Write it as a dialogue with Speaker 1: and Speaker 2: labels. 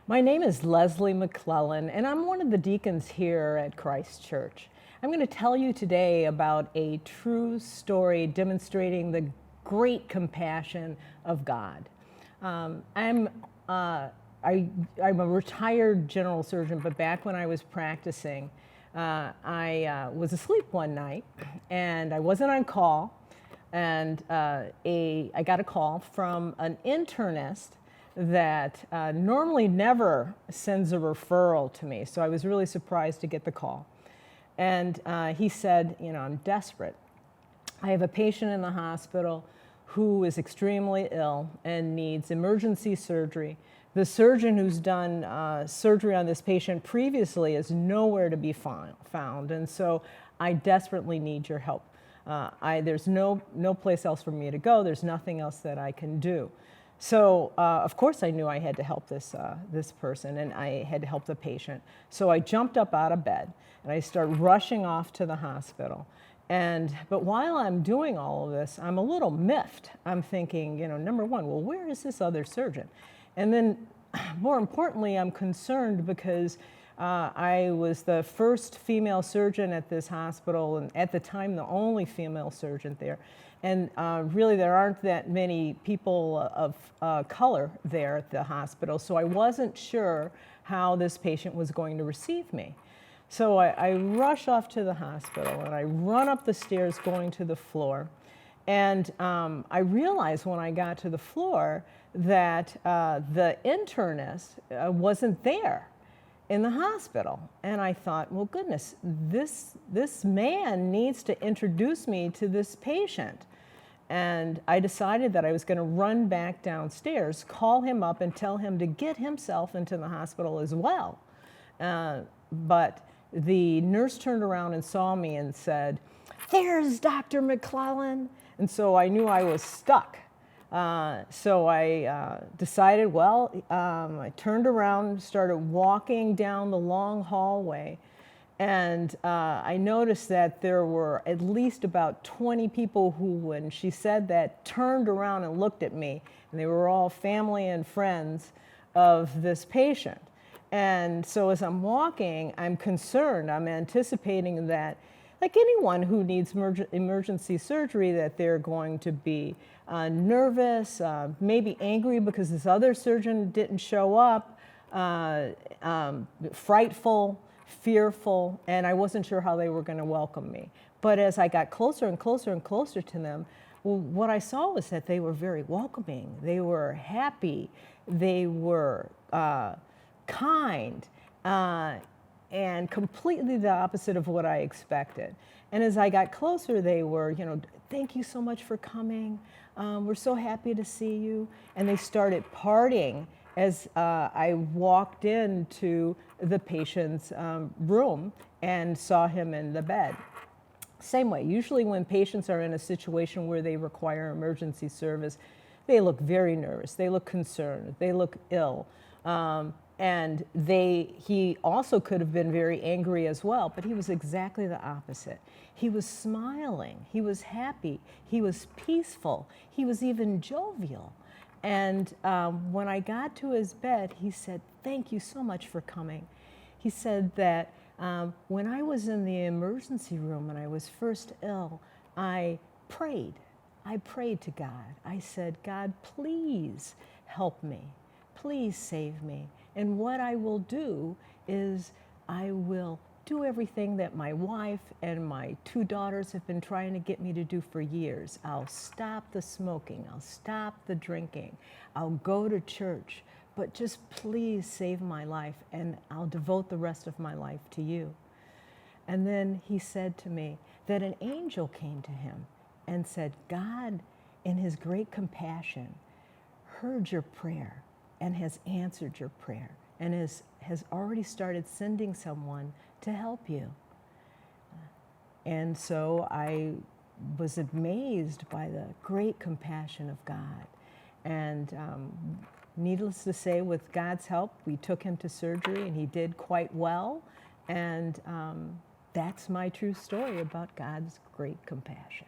Speaker 1: My name is Leslie McClellan, and I'm one of the deacons here at Christ Church. I'm going to tell you today about a true story demonstrating the great compassion of God. I'm a retired general surgeon, but back when I was practicing, I was asleep one night, and I wasn't on call, and I got a call from an internist that normally never sends a referral to me. So I was really surprised to get the call. And he said, I'm desperate. I have a patient in the hospital who is extremely ill and needs emergency surgery. The surgeon who's done surgery on this patient previously is nowhere to be found. And so I desperately need your help. There's no place else for me to go. There's nothing else that I can do. So, of course, I knew I had to help this person, and I had to help the patient. So I jumped up out of bed, and I started rushing off to the hospital. But while I'm doing all of this, I'm a little miffed. I'm thinking, number one, well, where is this other surgeon? And then, more importantly, I'm concerned because I was the first female surgeon at this hospital, and at the time, the only female surgeon there. And really, there aren't that many people of color there at the hospital, so I wasn't sure how this patient was going to receive me. So I rush off to the hospital, and I run up the stairs going to the floor. And I realized when I got to the floor that the internist wasn't there in the hospital. And I thought, well, goodness, this man needs to introduce me to this patient. And I decided that I was going to run back downstairs, call him up and tell him to get himself into the hospital as well. But the nurse turned around and saw me and said, "There's Dr. McClellan." And so I knew I was stuck. So I decided, I turned around, started walking down the long hallway, and I noticed that there were at least about 20 people who, when she said that, turned around and looked at me, and they were all family and friends of this patient. And so as I'm walking, I'm concerned, I'm anticipating that, like anyone who needs emergency surgery, that they're going to be nervous, maybe angry because this other surgeon didn't show up, frightful, fearful, and I wasn't sure how they were going to welcome me. But as I got closer and closer and closer to them, what I saw was that they were very welcoming. They were happy. They were kind. And completely the opposite of what I expected. And as I got closer, they were, "Thank you so much for coming. We're so happy to see you." And they started partying as I walked into the patient's room and saw him in the bed. Same way, usually when patients are in a situation where they require emergency service, they look very nervous, they look concerned, they look ill. And he also could have been very angry as well, but he was exactly the opposite. He was smiling, he was happy, he was peaceful, he was even jovial. And when I got to his bed, he said, "Thank you so much for coming." He said that when I was in the emergency room, when I was first ill, I prayed. I prayed to God. I said, "God, please help me. Please save me. And what I will do is I will do everything that my wife and my 2 daughters have been trying to get me to do for years. I'll stop the smoking. I'll stop the drinking. I'll go to church. But just please save my life, and I'll devote the rest of my life to you." And then he said to me that an angel came to him and said, "God, in his great compassion, heard your prayer and has answered your prayer and has already started sending someone to help you." And so I was amazed by the great compassion of God. And needless to say, with God's help, we took him to surgery, and he did quite well. And that's my true story about God's great compassion.